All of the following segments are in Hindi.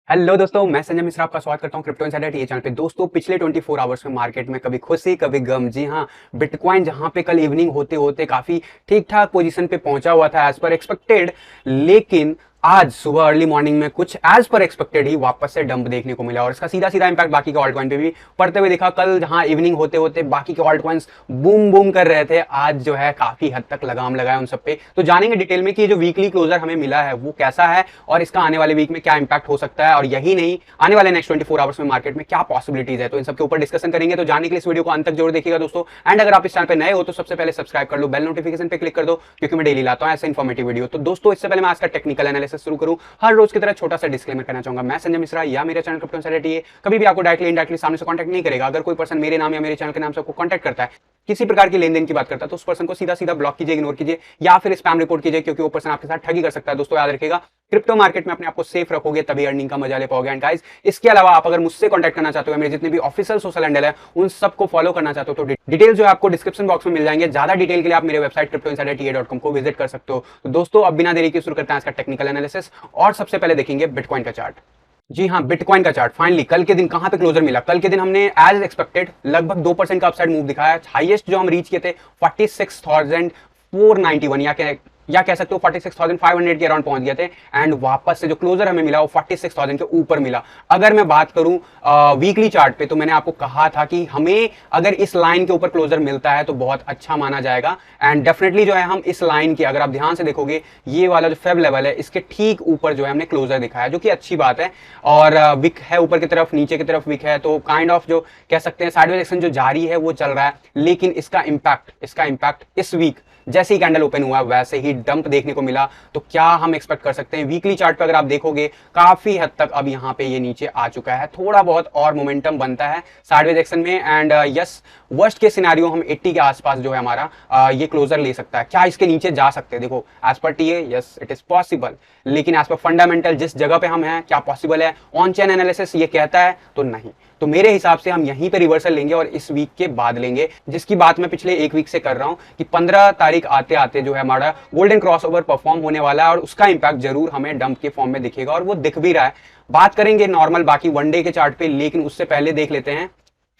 हेलो दोस्तों, मैं संजय मिश्रा आपका स्वागत करता हूं क्रिप्टो इनसाइडर ये चैनल पे। दोस्तों, पिछले 24 आवर्स में मार्केट में कभी खुशी कभी गम। जी हां, बिटकॉइन जहां पे कल इवनिंग होते होते काफी ठीक ठाक पोजीशन पे पहुंचा हुआ था एज पर एक्सपेक्टेड, लेकिन आज सुबह अर्ली मॉर्निंग में कुछ एज पर एक्सपेक्टेड ही वापस से डंप देखने को मिला और इसका सीधा सीधा इंपैक्ट बाकी के ऑल्ट कॉइन पे भी पड़ते हुए दिखा। कल जहां इवनिंग होते होते बाकी के ऑल्ट कॉइन्स बूम बूम कर रहे थे, आज जो है काफी हद तक लगाम लगाया उन सब पे। तो जानेंगे डिटेल में कि जो वीकली क्लोजर हमें मिला है वो कैसा है और इसका आने वाले वीक में क्या इंपैक्ट हो सकता है, और यही नहीं आने वाले नेक्स्ट 24 आवर्स में मार्केट में क्या पॉसिबिलिटीज है। तो इन सब के ऊपर डिस्कशन करेंगे। तो जानने के लिए इस वीडियो को अंत तक जरूर देखिएगा दोस्तों। एंड अगर आप इस चैनल पे नए हो तो सबसे पहले सब्सक्राइब कर लो, बेल नोटिफिकेशन पे क्लिक कर दो, क्योंकि मैं डेली लाता हूं ऐसे इन्फॉर्मेटिव वीडियो। तो दोस्तों, इससे पहले मैं आज का टेक्निकल एनालिसिस शुरू करूं, हर रोज की तरह छोटा सा डिस्क्लेमर करना चाहूंगा। मैं संजय मिश्रा या मेरे चैनल क्रिप्टो इनसाइडर कभी भी आपको डायरेक्टली इनडायरेक्टली सामने से कांटेक्ट नहीं करेगा। अगर कोई पर्सन मेरे नाम या मेरे चैनल के नाम से आपको कांटेक्ट करता है, किसी प्रकार की लेन देन की बात करता है, तो उस पर्सन को सीधा सीधा ब्लॉक कीजिए, इग्नोर कीजिए या फिर स्पैम रिपोर्ट कीजिए, क्योंकि वो पर्सन आपके साथ ठगी कर सकता है। दोस्तों याद रखिएगा, क्रिप्टो मार्केट में अपने आप को सेफ रखोगे तभी अर्निंग का मजा ले पाओगे। एंड गाइस, इसके अलावा आप अगर मुझसे कांटेक्ट करना चाहते हो, मेरे जितने भी ऑफिशियल सोशल हैंडल है उन सबको फॉलो करना चाहते हो, तो डिटेल जो है आपको डिस्क्रिप्शन बॉक्स में मिल जाएंगे। ज्यादा डिटेल के लिए आप मेरे वेबसाइट cryptoinsiderta.com को विजिट कर सकते हो। तो दोस्तों, अब बिना देरी के शुरू करते हैं इसका टेक्निकल एनालिसिस और सबसे पहले देखेंगे बिटकॉइन का चार्ट। जी हाँ, बिटकॉइन का चार्ट फाइनली कल के दिन कहां पे क्लोजर मिला। कल के दिन हमने एज एक्सपेक्टेड लगभग 2% का अपसाइड मूव दिखाया। हाईएस्ट जो हम रीच किए थे 46,491 या कह सकते हो 46,500 के अराउंड पहुंच गए थे। एंड वापस से जो क्लोजर हमें मिला वो 46,000 के ऊपर मिला। अगर मैं बात करूं वीकली चार्ट पे, तो मैंने आपको कहा था कि हमें अगर इस लाइन के ऊपर क्लोजर मिलता है तो बहुत अच्छा माना जाएगा। एंड डेफिनेटली जो है हम इस लाइन की, अगर आप ध्यान से देखोगे, ये वाला जो फेब लेवल है इसके ठीक ऊपर जो है हमने क्लोजर दिखाया, जो कि अच्छी बात है। और विक है ऊपर की तरफ, नीचे की तरफ विक है, तो काइंड ऑफ जो कह सकते हैं साइडवेज एक्शन जो जारी है वो चल रहा है। लेकिन इसका इंपैक्ट इस वीक जैसे ही कैंडल ओपन हुआ वैसे ही डंप देखने को मिला। तो क्या हम एक्सपेक्ट कर सकते हैं? वीकली चार्ट पे अगर आप देखोगे काफी हद तक अब यहां पे ये नीचे आ चुका है, थोड़ा बहुत और मोमेंटम बनता है साइडवेज एक्शन में। एंड यस, वर्स्ट के सिनेरियो हम 80 के आसपास जो है हमारा ये क्लोजर ले सकता है। क्या इसके नीचे जा सकते हैं? देखो, as per TA yes it is possible, लेकिन एज पर फंडामेंटल जिस जगह पे हम हैं, क्या पॉसिबल है? ऑन चेन एनालिसिस ये कहता है तो नहीं। तो मेरे हिसाब से हम यहीं पे रिवर्सल लेंगे और इस वीक के बाद लेंगे, जिसकी बात मैं पिछले एक वीक से कर रहा हूं कि 15 तारीख आते आते जो है हमारा गोल्डन क्रॉसओवर परफॉर्म होने वाला है और उसका इंपैक्ट जरूर हमें डंप के फॉर्म में दिखेगा, और वो दिख भी रहा है। बात करेंगे नॉर्मल बाकी वन डे के चार्ट पे, लेकिन उससे पहले देख लेते हैं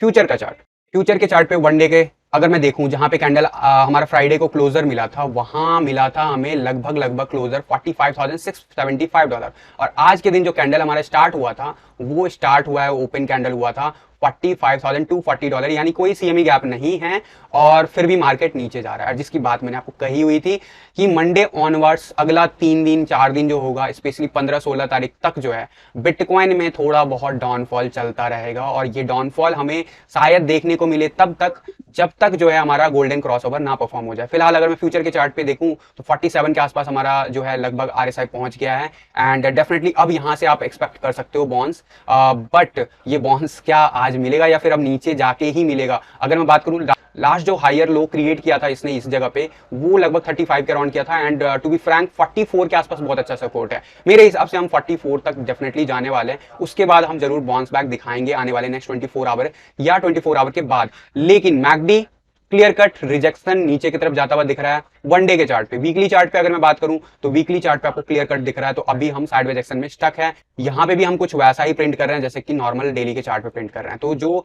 फ्यूचर का चार्ट। फ्यूचर के चार्ट पे वन डे के अगर मैं देखूं, जहां पे कैंडल हमारा फ्राइडे को क्लोजर मिला था, वहां मिला था हमें लगभग क्लोजर $45,675। और आज के दिन जो कैंडल हमारा स्टार्ट हुआ था, वो स्टार्ट हुआ है, ओपन कैंडल हुआ था $45,240, यानी कोई सीएमई गैप नहीं है और फिर भी मार्केट नीचे जा रहा है। जिसकी बात मैंने आपको कही हुई थी कि मंडे ऑनवर्ड्स अगला 3 दिन 4 दिन जो होगा, स्पेशली 15-16 तारीख तक जो है बिटकॉइन में थोड़ा बहुत डाउनफॉल चलता रहेगा, और ये डाउनफॉल हमें शायद देखने को मिले तब तक जब तक जो है हमारा गोल्डन क्रॉसओवर ना परफॉर्म हो जाए। फिलहाल अगर मैं फ्यूचर के चार्ट पे देखूं तो 47 के आसपास हमारा जो है लगभग आरएसआई पहुंच गया है। एंड डेफिनेटली अब यहां से आप एक्सपेक्ट कर सकते हो बाउंस, बट ये बाउंस क्या आज मिलेगा या फिर अब नीचे जाके ही मिलेगा? अगर मैं बात करूं, लास्ट जो हायर लो क्रिएट किया था इसने इस जगह पे, वो लगभग 35 के अराउंड किया था। एंड टू बी फ्रैंक 44 के आसपास बहुत अच्छा सपोर्ट है। मेरे हिसाब से हम 44 तक डेफिनेटली जाने वाले हैं। उसके बाद हम जरूर बाउंस बैक दिखाएंगे आने वाले नेक्स्ट 24 आवर या 24 आवर के बाद। लेकिन मैकडी क्लियर कट रिजेक्शन नीचे की तरफ जाता हुआ दिख रहा है वन डे के चार्ट पे। वीकली चार्ट पे अगर मैं बात करूं तो वीकली चार्ट पे आपको क्लियर कट दिख रहा है, तो अभी हम साइडवेज एक्शन में स्टक है। यहां पे भी हम कुछ वैसा ही प्रिंट कर रहे हैं जैसे कि नॉर्मल डेली के चार्ट पे प्रिंट कर रहे हैं। तो जो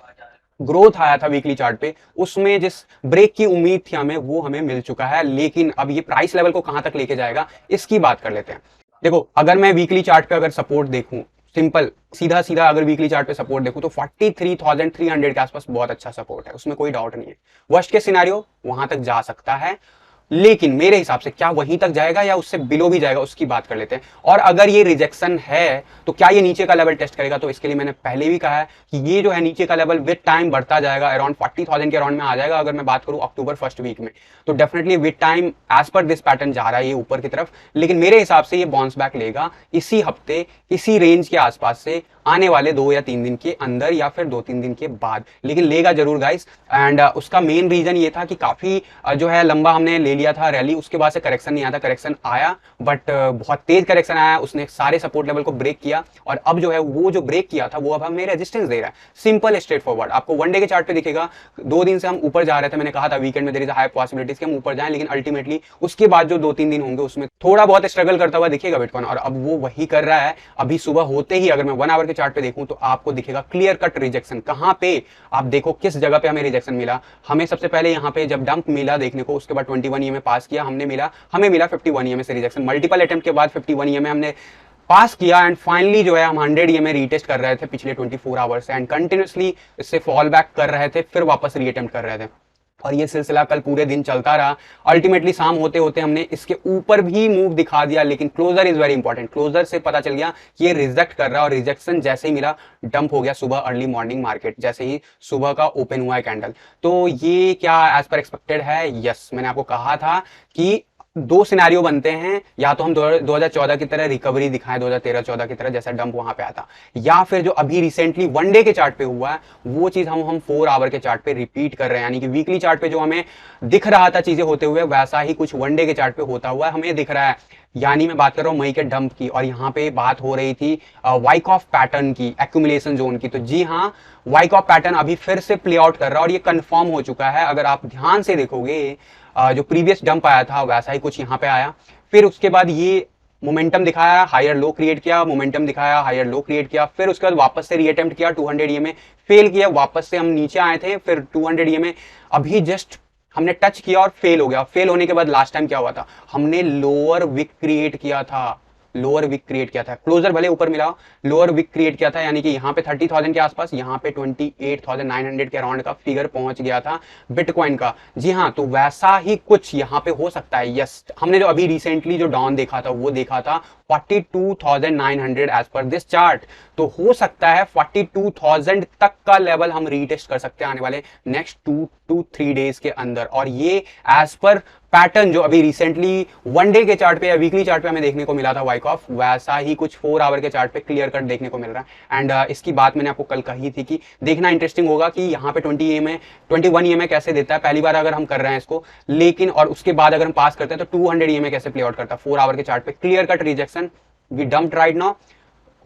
ग्रोथ आया था वीकली चार्ट पे, उसमें जिस ब्रेक की उम्मीद थी हमें, वो हमें मिल चुका है। लेकिन अब ये प्राइस लेवल को कहां तक लेके जाएगा, इसकी बात कर लेते हैं। देखो, अगर मैं वीकली चार्ट पे अगर सपोर्ट देखूं, सिंपल सीधा सीधा अगर वीकली चार्ट पे सपोर्ट देखूं, तो 43,300 के आसपास बहुत अच्छा सपोर्ट है, उसमें कोई डाउट नहीं है। वर्स्ट के सिनेरियो वहां तक जा सकता है, लेकिन मेरे हिसाब से क्या वहीं तक जाएगा या उससे बिलो भी जाएगा, उसकी बात कर लेते हैं। और अगर ये रिजेक्शन है तो क्या ये नीचे का लेवल टेस्ट करेगा? तो इसके लिए मैंने पहले भी कहा है कि ये जो है नीचे का लेवल विद टाइम बढ़ता जाएगा, अराउंड 40,000 के अराउंड में आ जाएगा। अगर मैं बात करूं अक्टूबर फर्स्ट वीक में, तो definitely with time as per this pattern जा रहा है ये ऊपर की तरफ। लेकिन मेरे हिसाब से ये बाउंस बैक लेगा इसी हफ्ते, इसी रेंज के आसपास से आने वाले 2 या 3 दिन के अंदर, या फिर 2-3 दिन के बाद, लेकिन लेगा जरूर गाइस। एंड उसका मेन रीजन ये था कि काफी जो है लंबा हमने ले लिया था रैली, उसके बाद से करेक्शन नहीं आया था, करेक्शन आया बट बहुत तेज करेक्शन आया, उसने सारे सपोर्ट लेवल को ब्रेक किया और अब जो है वो जो ब्रेक किया था वो अब हमें रेजिस्टेंस दे रहा है। सिंपल स्ट्रेट फॉरवर्ड, आपको वन डे के चार्ट पे दिखेगा 2 दिन से हम ऊपर जा रहे थे, मैंने कहा था वीकेंड में देयर इज हाई पॉसिबिलिटीज कि हम ऊपर जाएं, लेकिन अल्टीमेटली उसके बाद जो 2-3 दिन होंगे उसमें थोड़ा बहुत स्ट्रगल करता हुआ दिखेगा बिटकॉइन, और अब वो वही कर रहा है। अभी सुबह होते ही अगर मैं 1 आवर के चार्ट पे देखूं तो आपको दिखेगा क्लियर कट रिजेक्शन। कहां पे, आप देखो किस जगह पे हमें रिजेक्शन मिला। हमें सबसे पहले यहाँ पे जब डंप मिला देखने को, उसके बाद 21 ईएमए पास किया, हमें मिला 51 ईएमए से रिजेक्शन। मल्टीपल अटेम्प्ट के बाद 51 ईएमए हमने पास किया एंड फाइनली जो है हम 100 ईएमए रीटेस्ट कर रहे थे पिछले 24 आवर्स से एंड कंटिन्यूसली इससे फॉल बैक कर रहे थे, फिर वापस रीअटेम्प्ट कर रहे थे और ये सिलसिला कल पूरे दिन चलता रहा। अल्टीमेटली शाम होते होते हमने इसके ऊपर भी मूव दिखा दिया, लेकिन closure is very important. Closure से पता चल गया कि ये रिजेक्ट कर रहा है और रिजेक्शन जैसे ही मिला डंप हो गया सुबह अर्ली मॉर्निंग मार्केट, जैसे ही सुबह का ओपन हुआ है कैंडल। तो ये क्या एज पर एक्सपेक्टेड है? यस, मैंने आपको कहा था कि 2 सिनेरियो बनते हैं, या तो हम 2014 की तरह रिकवरी दिखाएं, 2013-14 की तरह जैसा डंप वहां पे आता, या फिर जो अभी रिसेंटली वन डे के चार्ट पे हुआ है वो चीज हम 4 आवर के चार्ट पे रिपीट कर रहे हैं। यानी कि वीकली चार्ट पे जो हमें दिख रहा था चीजें होते हुए, वैसा ही कुछ वन डे के चार्ट पे होता हुआ हमें दिख रहा है। यानी मैं बात कर रहा हूं मई के डंप की, और यहाँ पे बात हो रही थी वाइकऑफ पैटर्न की, एक्यूमुलेशन जोन की। तो जी हाँ, वाइकऑफ पैटर्न अभी फिर से प्ले आउट कर रहा है और ये कंफर्म हो चुका है। अगर आप ध्यान से देखोगे जो प्रीवियस डंप आया था वैसा ही कुछ यहाँ पे आया, फिर उसके बाद ये मोमेंटम दिखाया, हायर लो क्रिएट किया, मोमेंटम दिखाया, हायर लो क्रिएट किया, फिर उसके बाद वापस से रीअटेम्प्ट किया, 200 ईएमए फेल किया, वापस से हम नीचे आए थे, फिर 200 ईएमए अभी जस्ट हमने टच किया और फेल हो गया। फेल होने के बाद लास्ट टाइम क्या हुआ था, हमने लोअर विक क्रिएट किया था, लोअर विक क्रिएट किया था। क्लोजर भले ऊपर मिला, लोअर विक क्रिएट किया था, यानी कि यहाँ पे 30,000 के आसपास, यहाँ पे 28,900 के अराउंड का फिगर पहुंच गया था बिटकॉइन का। जी हाँ, तो वैसा ही कुछ यहाँ पे हो सकता है। यस, हमने जो अभी रिसेंटली जो डाउन देखा था वो देखा था 42,900 एज पर दिस चार्ट। तो हो सकता है 42,000 तक का लेवल हम रीटेस्ट कर सकते हैं आने वाले नेक्स्ट 2 to 3 डेज के अंदर, और ये एज पर पैटर्न जो अभी रिसेंटली वन डे के चार्ट पे या वीकली चार्ट पे हमें देखने को मिला था वाइक ऑफ, वैसा ही कुछ 4 आवर के चार्ट पे क्लियर कट देखने को मिल रहा है। एंड इसकी बात मैंने आपको कल कही थी कि देखना इंटरेस्टिंग होगा कि यहाँ पे 21 ईएमए कैसे देता है, पहली बार अगर हम कर रहे हैं इसको, लेकिन और उसके बाद अगर हम पास करते हैं तो 200 ईएमए कैसे प्ले आउट करता है 4 आवर के चार्ट पे। Clear cut rejection, we dumped right now.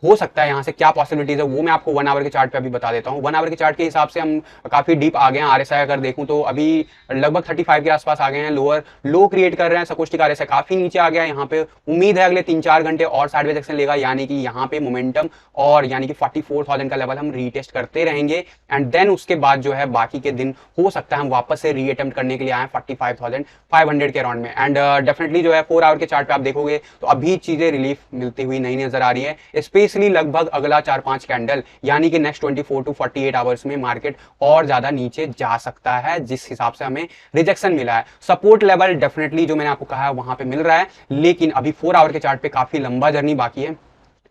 हो सकता है यहाँ से क्या पॉसिबिलिटीज है वो मैं आपको 1 आवर के चार्ट पे अभी बता देता हूँ। 1 आवर के चार्ट के हिसाब से हम काफी डीप आ गए हैं। आरएसआई अगर देखूं तो अभी लगभग 35 के आसपास आ गए हैं, लोअर लो क्रिएट कर रहे हैं। सकोस्टिक आरएसआई काफी नीचे आ गया है। यहाँ पे उम्मीद है अगले 3-4 घंटे और साइडवेज एक्शन लेगा, यानी कि यहाँ पे मोमेंटम और यानी कि 44,000 का लेवल हम रीटेस्ट करते रहेंगे एंड देन उसके बाद जो है बाकी के दिन हो सकता है हम वापस से रीअटेम्प्ट करने के लिए आए 45,500 के अराउंड में। एंड डेफिनेटली जो है 4 आवर के चार्ट पे आप देखोगे तो अभी चीजें रिलीफ मिलती हुई नहीं नजर आ रही है, स्पेशली लगभग अगला 4-5 कैंडल, यानी कि नेक्स्ट 24 to 48 आवर्स में मार्केट और ज्यादा नीचे जा सकता है जिस हिसाब से हमें रिजेक्शन मिला है। सपोर्ट लेवल डेफिनेटली जो मैंने आपको कहा है वहां पे मिल रहा है, लेकिन अभी 4 आवर के चार्ट पे काफी लंबा जर्नी बाकी है।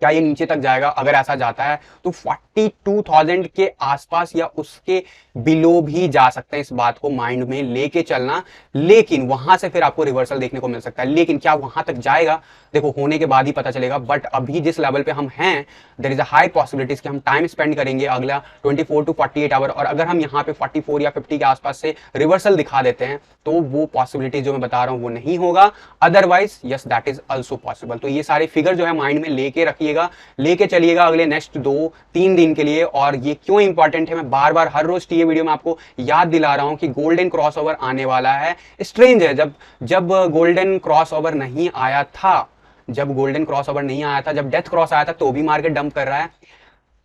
क्या ये नीचे तक जाएगा? अगर ऐसा जाता है तो 42,000 के आसपास या उसके बिलो भी जा सकते हैं, इस बात को माइंड में लेके चलना। लेकिन वहां से फिर आपको रिवर्सल देखने को मिल सकता है, लेकिन क्या वहां तक जाएगा देखो होने के बाद ही पता चलेगा। बट अभी जिस लेवल पे हम हैं there is a high possibilities कि हम टाइम स्पेंड करेंगे अगला 24 to 48 आवर, और अगर हम यहाँ पे 44 या 50 के आसपास से रिवर्सल दिखा देते हैं तो वो पॉसिबिलिटी जो मैं बता रहा हूँ वो नहीं होगा। Otherwise yes that is also possible. तो ये सारे फिगर जो है माइंड में लेके रखिएगा, लेके चलिएगा अगले नेक्स्ट 2-3 दिन के लिए। और ये क्यों इंपॉर्टेंट है मैं बार बार हर रोज टीए वीडियो में आपको याद दिला रहा हूं कि गोल्डन क्रॉसओवर आने वाला है। स्ट्रेंज है, जब गोल्डन क्रॉसओवर नहीं आया था, जब गोल्डन क्रॉसओवर नहीं आया था, जब डेथ क्रॉस आया था तो भी मार्केट डंप कर रहा है।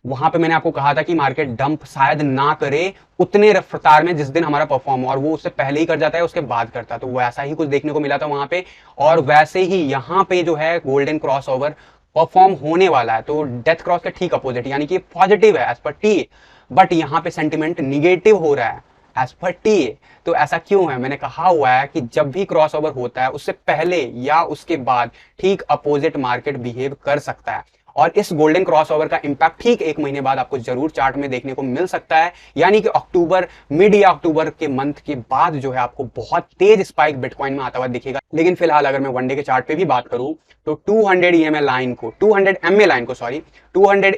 वहां पे मैंने आपको कहा था कि मार्केट डंप शायद ना करे उतने रफ्तार में जिस दिन हमारा परफॉर्म हो, और वो उससे पहले ही कर जाता है उसके बाद करता है। तो वैसा ही कुछ देखने को मिला था वहां पे, और वैसे ही यहाँ पे जो है गोल्डन क्रॉसओवर परफॉर्म होने वाला है। तो डेथ क्रॉस के ठीक अपोजिट, यानी कि पॉजिटिव है एज पर टी, बट यहाँ पे सेंटिमेंट निगेटिव हो रहा है एज पर टी। तो ऐसा क्यों है? मैंने कहा हुआ है कि जब भी क्रॉसओवर होता है उससे पहले या उसके बाद ठीक अपोजिट मार्केट बिहेव कर सकता है, और इस गोल्डन क्रॉसओवर का इंपैक्ट ठीक 1 महीने बाद आपको जरूर चार्ट में देखने को मिल सकता है। यानी कि अक्टूबर, मिड या अक्टूबर के मंथ के बाद जो है आपको बहुत तेज स्पाइक बिटकॉइन में आता हुआ दिखेगा। लेकिन फिलहाल अगर मैं वनडे के चार्ट पे भी बात करूं तो 200 EMA लाइन को, 200 MA लाइन को, सॉरी 200,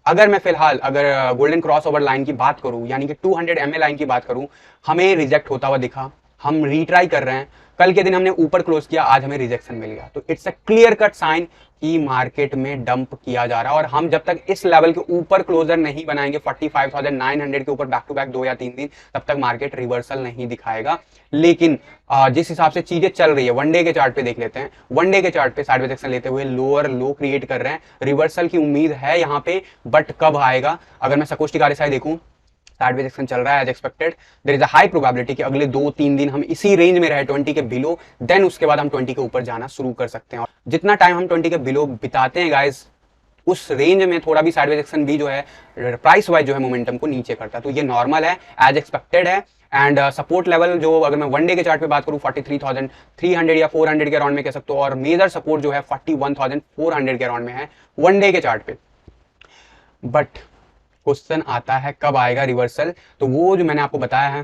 अगर मैं फिलहाल अगर गोल्डन क्रॉसओवर लाइन की बात करूं यानी कि 200 MA लाइन की बात करूं, हमें रिजेक्ट होता हुआ दिखा, हम रीट्राई कर रहे हैं। कल के दिन हमने ऊपर क्लोज किया, आज हमें रिजेक्शन मिल गया, तो it's a clear cut sign कि मार्केट में डंप किया जा रहा है। और हम जब तक इस लेवल के ऊपर क्लोजर नहीं बनाएंगे 45,900 के ऊपर बैक टू बैक 2 या 3 दिन, तब तक मार्केट रिवर्सल नहीं दिखाएगा। लेकिन जिस हिसाब से चीजें चल रही है, वनडे के चार्ट पे देख लेते हैं। वनडे के चार्ट पे साइडवेज एक्शन लेते हुए लोअर लो क्रिएट कर रहे हैं, रिवर्सल की उम्मीद है यहाँ पे, बट कब आएगा? अगर मैं सकोस्टिक आरएसआई देखूं, साइडवेज एक्शन चल रहा है as expected, there is a high probability कि अगले 2-3 दिन हम इसी रेंज में रहे 20 के बिलो, देन उसके बाद हम 20 के ऊपर जाना शुरू कर सकते हैं। और जितना टाइम हम 20 के बिलो बिताते हैं गाइस, उस रेंज में थोड़ा भी साइडवेज एक्शन भी जो है प्राइस वाइज जो है मोमेंटम को नीचे करता है, तो ये नॉर्मल है, एज एक्सपेक्टेड है। एंड सपोर्ट लेवल जो अगर मैं वनडे के चार्ट पे बात करूं 43,300 या 400 के अराउंड में कह सकते हो, और मेजर सपोर्ट जो है 41,400 के अराउंड में है वनडे के चार्ट पे। बट क्वेश्चन आता है कब आएगा रिवर्सल? तो वो जो मैंने आपको बताया है,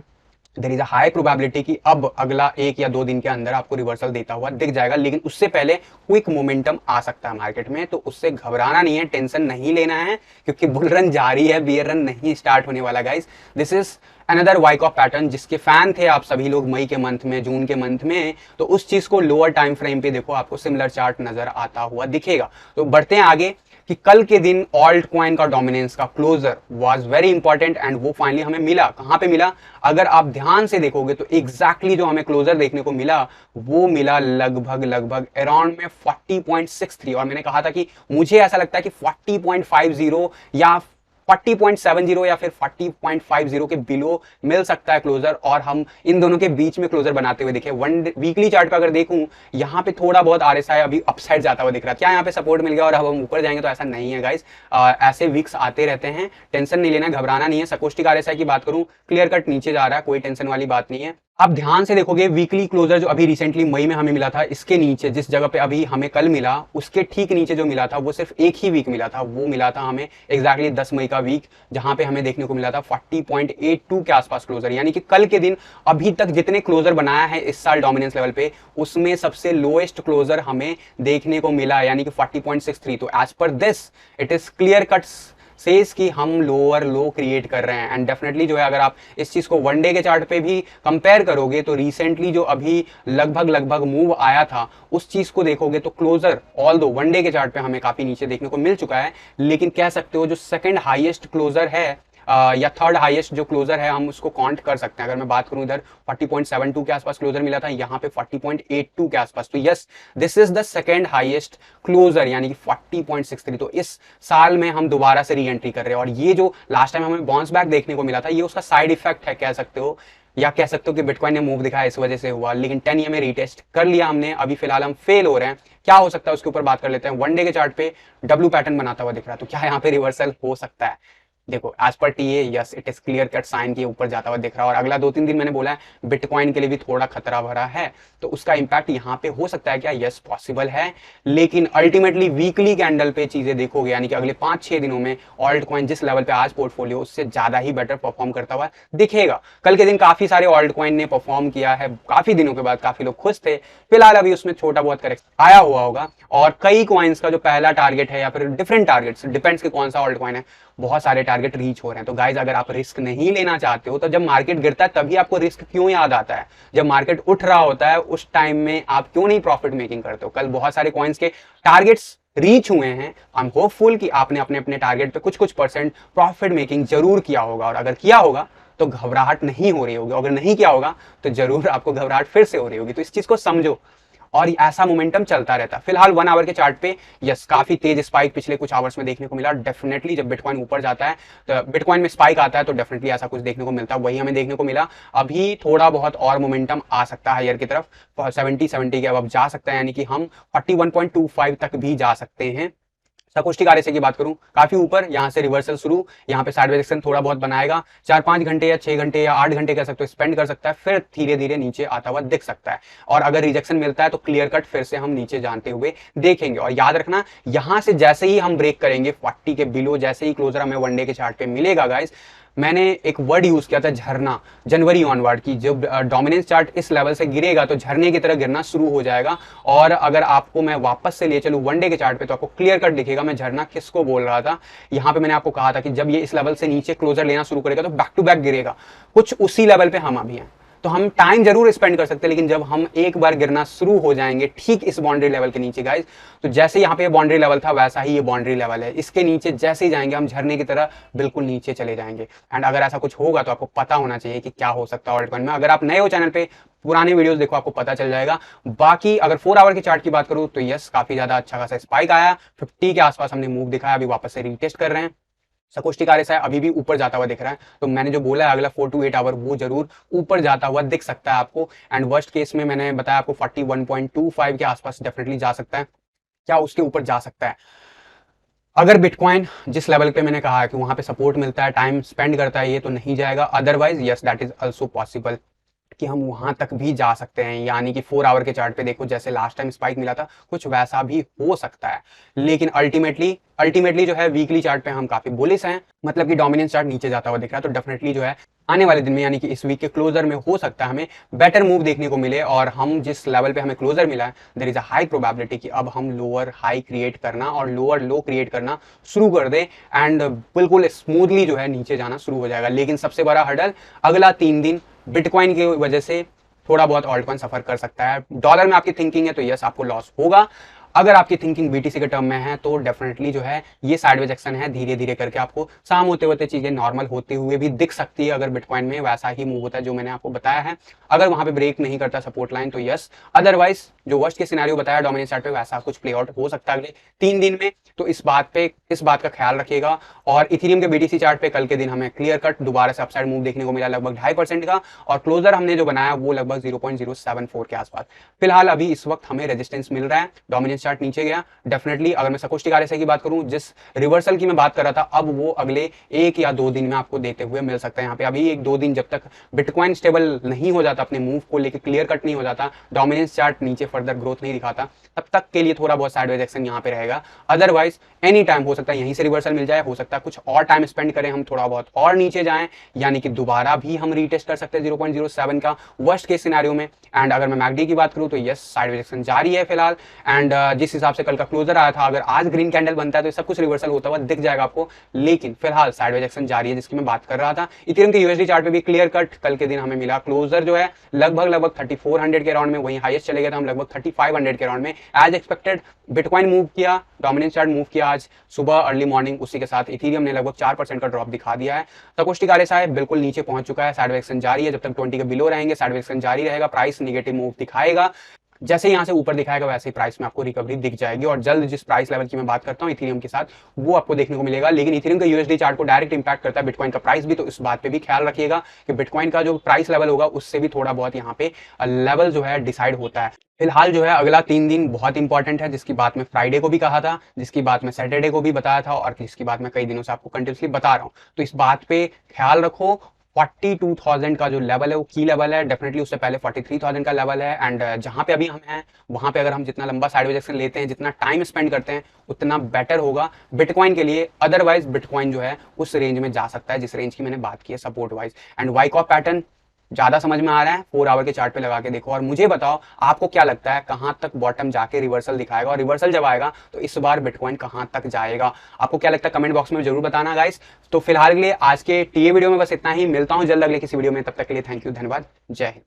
there is a high probability कि अब अगला 1 या 2 दिन के अंदर आपको रिवर्सल देता हुआ दिख जाएगा, लेकिन उससे पहले क्विक मोमेंटम आ सकता है मार्केट में, तो उससे घबराना नहीं है, टेंशन नहीं लेना है, क्योंकि बुल रन जारी है, बियर रन नहीं स्टार्ट होने वाला guys. This is another Wyckoff pattern जिसके फैन थे आप सभी लोग मई के मंथ में, जून के मंथ में, तो उस चीज को लोअर टाइम फ्रेम पे देखो, आपको सिमिलर चार्ट नजर आता हुआ दिखेगा। तो बढ़ते हैं आगे कि कल के दिन ऑल्ट कॉइन का डोमिनेंस का closure was very important, and वो फाइनली हमें मिला। कहां पे मिला? अगर आप ध्यान से देखोगे तो एग्जैक्टली जो हमें क्लोजर देखने को मिला वो मिला लगभग अराउंड में 40.63, और मैंने कहा था कि मुझे ऐसा लगता है कि 40.50 या 40.70 या फिर 40.50 के बिलो मिल सकता है क्लोजर, और हम इन दोनों के बीच में क्लोजर बनाते हुए दिखे। वीकली चार्ट का अगर देखूं, यहाँ पे थोड़ा बहुत आरएसआई अभी अपसाइड जाता हुआ दिख रहा है। क्या यहाँ पे सपोर्ट मिल गया और अब हम ऊपर जाएंगे? तो ऐसा नहीं है गाइस, ऐसे वीक्स आते रहते हैं, टेंशन नहीं लेना, घबराना नहीं है। सकोस्टिक आरएसआई की बात करूं, क्लियर कट नीचे जा रहा है, कोई टेंशन वाली बात नहीं है। आप ध्यान से देखोगे वीकली क्लोजर जो अभी रिसेंटली मई में हमें मिला था, इसके नीचे जिस जगह पे अभी हमें कल मिला, उसके ठीक नीचे जो मिला था वो सिर्फ एक ही वीक मिला था, वो मिला था हमें एग्जैक्टली 10 मई का वीक, जहां पे हमें देखने को मिला था 40.82 के आसपास क्लोजर। यानी कि कल के दिन अभी तक जितने क्लोजर बनाया है इस साल डोमिनेंस लेवल पे, उसमें सबसे लोएस्ट क्लोजर हमें देखने को मिला, यानी कि 40.63। तो as per this it is clear cut says कि हम लोअर लो क्रिएट कर रहे हैं। एंड डेफिनेटली जो है, अगर आप इस चीज को वनडे के चार्ट पे भी कंपेयर करोगे, तो रिसेंटली जो अभी लगभग मूव आया था, उस चीज को देखोगे तो क्लोजर ऑल दो वनडे के चार्ट पे हमें काफी नीचे देखने को मिल चुका है, लेकिन कह सकते हो जो सेकंड हाईएस्ट क्लोजर है या थर्ड हाईएस्ट जो क्लोजर है, हम उसको काउंट कर सकते हैं। अगर मैं बात करूं, इधर 40.72 के आसपास क्लोजर मिला था, यहाँ पे 40.82 के आसपास, तो yes this is the second highest closure, यानी कि 40.63। तो इस साल में हम दोबारा से री एंट्री कर रहे हैं, और ये जो लास्ट टाइम हमें बाउंस बैक देखने को मिला था, ये उसका साइड इफेक्ट है कह सकते हो, या कह सकते हो कि बिटकॉइन ने मूव दिखाया इस वजह से हुआ। लेकिन 10 में रीटेस्ट कर लिया हमने, अभी फिलहाल हम फेल हो रहे हैं। क्या हो सकता है उसके ऊपर बात कर लेते हैं। वनडे के चार्ट पे डब्ल्यू पैटर्न बनाता हुआ दिख रहा है, तो क्या यहाँ पे रिवर्सल हो सकता है? देखो as per TA yes it is clear cut sign के ऊपर जाता हुआ दिख रहा है, और अगला 2-3 दिन मैंने बोला है बिटकॉइन के लिए भी थोड़ा खतरा भरा है, तो उसका इंपैक्ट यहाँ पे हो सकता है क्या? यस पॉसिबल है, लेकिन अल्टीमेटली वीकली कैंडल पे चीजें देखोगे, यानी कि अगले 5-6 दिनों में ऑल्ट कॉइन जिस लेवल पे आज पोर्टफोलियो, उससे ज्यादा ही बेटर परफॉर्म करता हुआ दिखेगा। कल के दिन काफी सारे ऑल्ट कॉइन ने परफॉर्म किया है, काफी दिनों के बाद काफी लोग खुश थे। फिलहाल अभी उसमें छोटा बहुत करेक्शन आया हुआ होगा, और कई कॉइन्स का जो पहला टारगेट है या फिर डिफरेंट टारगेट्स, डिपेंड्स कि कौन सा ऑल्ट कॉइन है, बहुत सारे टारगेट रीच हो रहे हैं। तो गाइज अगर आप रिस्क नहीं लेना चाहते हो, तो जब मार्केट गिरता है तभी आपको रिस्क क्यों याद आता है? जब मार्केट उठ रहा होता है उस टाइम में आप क्यों नहीं प्रॉफिट मेकिंग करते हो? कल बहुत सारे कॉइन्स के टारगेट्स रीच हुए हैं, आई एम होपफुल कि आपने अपने अपने टारगेट पे कुछ परसेंट प्रॉफिट मेकिंग जरूर किया होगा, और अगर किया होगा तो घबराहट नहीं हो रही होगी, अगर नहीं किया होगा तो जरूर आपको घबराहट फिर से हो रही होगी। तो इस चीज को समझो, और ऐसा मोमेंटम चलता रहता है। फिलहाल 1 आवर के चार्ट पे यस काफी तेज स्पाइक पिछले कुछ आवर्स में देखने को मिला। डेफिनेटली जब बिटकॉइन ऊपर जाता है, तो बिटकॉइन में स्पाइक आता है, तो डेफिनेटली ऐसा कुछ देखने को मिलता है, वही हमें देखने को मिला। अभी थोड़ा बहुत और मोमेंटम आ सकता है हायर की तरफ, 70 के अब जा सकता है, यानी कि हम 41.25 तक भी जा सकते हैं। सकोस्टिक आरएसआई की बात करूं, काफी ऊपर, यहां से रिवर्सल शुरू, यहां पे साइडवेज एक्शन थोड़ा बहुत बनाएगा, 4-5 घंटे या 6 घंटे या 8 घंटे कह सकते हो स्पेंड कर सकता है, फिर धीरे धीरे नीचे आता हुआ दिख सकता है। और अगर रिजेक्शन मिलता है तो क्लियर कट फिर से हम नीचे जानते हुए देखेंगे। और याद रखना, यहां से जैसे ही हम ब्रेक करेंगे 40 के बिलो, जैसे ही क्लोजर हमें वनडे के चार्ट पे मिलेगा गाइस, मैंने एक वर्ड यूज किया था झरना, जनवरी ऑनवर्ड की, जब डोमिनेंस चार्ट इस लेवल से गिरेगा तो झरने की तरह गिरना शुरू हो जाएगा। और अगर आपको मैं वापस से ले चलूं वनडे के चार्ट पे, तो आपको क्लियर कट दिखेगा मैं झरना किसको बोल रहा था। यहां पे मैंने आपको कहा था कि जब ये इस लेवल से नीचे क्लोजर लेना शुरू करेगा तो बैक टू बैक गिरेगा, कुछ उसी लेवल पे हम अभी हैं। तो हम टाइम जरूर स्पेंड कर सकते हैं, लेकिन जब हम एक बार गिरना शुरू हो जाएंगे ठीक इस बाउंड्री लेवल के नीचे गाइस, तो जैसे यहाँ पे बाउंड्री लेवल था वैसा ही ये बाउंड्री लेवल है, इसके नीचे जैसे ही जाएंगे हम झरने की तरह बिल्कुल नीचे चले जाएंगे। एंड अगर ऐसा कुछ होगा तो आपको पता होना चाहिए कि क्या हो सकता है ऑल्टकॉइन में। अगर आप नए हो चैनल पे, पुराने वीडियोस देखो, आपको पता चल जाएगा। बाकी अगर 4 आवर की चार्ट की बात करूं तो यस, काफी ज्यादा अच्छा खासा स्पाइक आया, 50 के आसपास हमने मूव दिखाया, अभी वापस से रीटेस्ट कर रहे हैं। संकोष्ठी RSI अभी भी ऊपर जाता हुआ दिख रहा है, तो मैंने जो बोला है अगला 4 to 8 आवर वो जरूर ऊपर जाता हुआ दिख सकता है आपको। एंड वर्स्ट केस में मैंने बताया आपको 41.25 के आसपास डेफिनेटली जा सकता है, क्या उसके ऊपर जा सकता है। अगर बिटकॉइन जिस लेवल पे मैंने कहा है कि वहां पे सपोर्ट मिलता है, टाइम स्पेंड करता है, ये तो नहीं जाएगा। Otherwise yes, that is also possible कि हम वहां तक भी जा सकते हैं, यानी कि 4 आवर के चार्ट पे देखो जैसे लास्ट टाइम स्पाइक मिला था, कुछ वैसा भी हो सकता है। लेकिन अल्टीमेटली जो है वीकली चार्ट पे हम काफी बुलिश हैं, मतलब कि डोमिनेंस चार्ट नीचे जाता हुआ दिख रहा है। तो डेफिनेटली जो है आने वाले दिन में, यानी कि इस वीक के क्लोजर में हो सकता है हमें बेटर मूव देखने को मिले, और हम जिस लेवल पे हमें क्लोजर मिला है there is a high probability कि अब हम लोअर हाई क्रिएट करना और लोअर लो क्रिएट करना शुरू कर दे, एंड बिल्कुल स्मूथली जो है नीचे जाना शुरू हो जाएगा। लेकिन सबसे बड़ा हर्डल अगला 3 दिन बिटकॉइन की वजह से थोड़ा बहुत ऑल्टकॉइन सफर कर सकता है। डॉलर में आपकी थिंकिंग है तो यस, आपको लॉस होगा। अगर आपकी थिंकिंग BTC के टर्म में है तो डेफिनेटली जो है ये साइडवेज एक्शन है, धीरे धीरे करके आपको शाम होते होते चीजें नॉर्मल होते हुए भी दिख सकती है। अगर बिटकॉइन में वैसा ही मूव होता है जो मैंने आपको बताया है, अगर वहां पे ब्रेक नहीं करता सपोर्ट लाइन तो यस। अदरवाइज जो वर्स्ट के सिनेरियो बताया डोमिनेंस चार्ट पे, वैसा कुछ प्ले आउट हो सकता है अगले 3 दिन में। तो इस बात का ख्याल रखिएगा। और इथेरियम के BTC चार्ट पे कल के दिन हमें क्लियर कट दोबारा से अपसाइड मूव देखने को मिला, लगभग 2.5% का, और क्लोजर हमने जो बनाया वो लगभग 0.074 के आसपास। फिलहाल अभी इस वक्त हमें रेजिस्टेंस मिल रहा है, डोमिनेंस चार्ट नीचे गया। डेफिनेटली अगर मैं संकोष्ठी RSI की बात करूं, जिस रिवर्सल की मैं बात कर रहा था, अब वो अगले 1 या 2 दिन में आपको देते हुए मिल सकता है। यहाँ पे अभी 1-2 दिन जब तक बिटकॉइन स्टेबल नहीं हो जाता, अपने मूव को लेकर क्लियर कट नहीं हो जाता, डोमिनेंस चार्ट नीचे फर्दर ग्रोथ नहीं दिखाता, तब तक के लिए थोड़ा बहुत साइडवेज एक्शन यहाँ पे रहेगा। अदरवाइज एनी टाइम हो सकता है यहीं से रिवर्सल मिल जाए, हो सकता है कुछ और टाइम स्पेंड करें हम, थोड़ा बहुत और नीचे जाएं, यानी कि दोबारा भी हम रीटेस्ट कर सकते हैं 0.07 का वर्स्ट केस सिनेरियो में। एंड अगर मैं मैकडी की बात करूं तो यस, साइडवेज एक्शन जारी है फिलहाल। एंड जिस हिसाब से कल का क्लोजर आया था, अगर आज ग्रीन कैंडल बनता है तो सब कुछ रिवर्सल होता हुआ दिख जाएगा आपको, लेकिन फिलहाल साइडवेज एक्शन जारी है जिसकी मैं बात कर रहा था। इथेरियम के USD चार्ट पे भी क्लियर कट कल के दिन हमें मिला, क्लोजर जो है लगभग 3400 के राउंड में, वहीं हाईएस्ट चले गए थे हम लगभग 3500 के राउंड में। एज एक्सपेक्टेड बिटकॉइन मूव किया, डोमिनेंस चार्ट मूव किया आज सुबह अर्ली मॉर्निंग, उसी के साथ इथेरियम ने लगभग 4% का ड्रॉप दिखा दिया है। संकोष्ठी RSI बिल्कुल नीचे पहुंच चुका है, साइडवेज एक्शन जारी है, जब तक 20 के बिलो रहेंगे साइडवेज एक्शन जारी रहेगा। प्राइस नेगेटिव मूव दिखाएगा, जैसे यहां से ऊपर दिखाएगा वैसे ही प्राइस में आपको रिकवरी दिख जाएगी, और जल्द जिस प्राइस लेवल की मैं बात करता हूं इथेरियम के साथ, वो आपको देखने को मिलेगा। लेकिन इथेरियम का USD चार्ट को डायरेक्ट इंपैक्ट करता है बिटकॉइन का प्राइस भी, तो इस बात पे भी ख्याल रखिएगा कि बिटकॉइन का जो प्राइस लेवल होगा उससे भी थोड़ा बहुत यहाँ पे लेवल जो है डिसाइड होता है। फिलहाल जो है अगला 3 दिन बहुत इंपॉर्टेंट है, जिसकी बात मैं फ्राइडे को भी कहा था, जिसकी बात मैं सैटरडे को भी बताया था, और जिसकी बात मैं कई दिनों से आपको कंटिन्यूसली बता रहा हूं। तो इस बात पे ख्याल रखो, 42,000 का जो लेवल है वो की लेवल है, डेफिनेटली उससे पहले 43,000 का लेवल है। एंड जहां पे अभी हम हैं वहां पे अगर हम जितना लंबा साइडवेज एक्शन लेते हैं, जितना टाइम स्पेंड करते हैं, उतना बेटर होगा बिटकॉइन के लिए। अदरवाइज बिटकॉइन जो है उस रेंज में जा सकता है जिस रेंज की मैंने बात की है सपोर्ट वाइज। एंड वाइकॉप पैटर्न ज्यादा समझ में आ रहा है, 4 आवर के चार्ट पे लगा के देखो, और मुझे बताओ आपको क्या लगता है कहां तक बॉटम जाके रिवर्सल दिखाएगा, और रिवर्सल जब आएगा तो इस बार बिटकॉइन कहां तक जाएगा, आपको क्या लगता है कमेंट बॉक्स में जरूर बताना गाइस। तो फिलहाल के लिए आज के टीए वीडियो में बस इतना ही, मिलता हूं जल्द अगले किसी वीडियो में, तब तक के लिए थैंक यू, धन्यवाद, जय हिंद।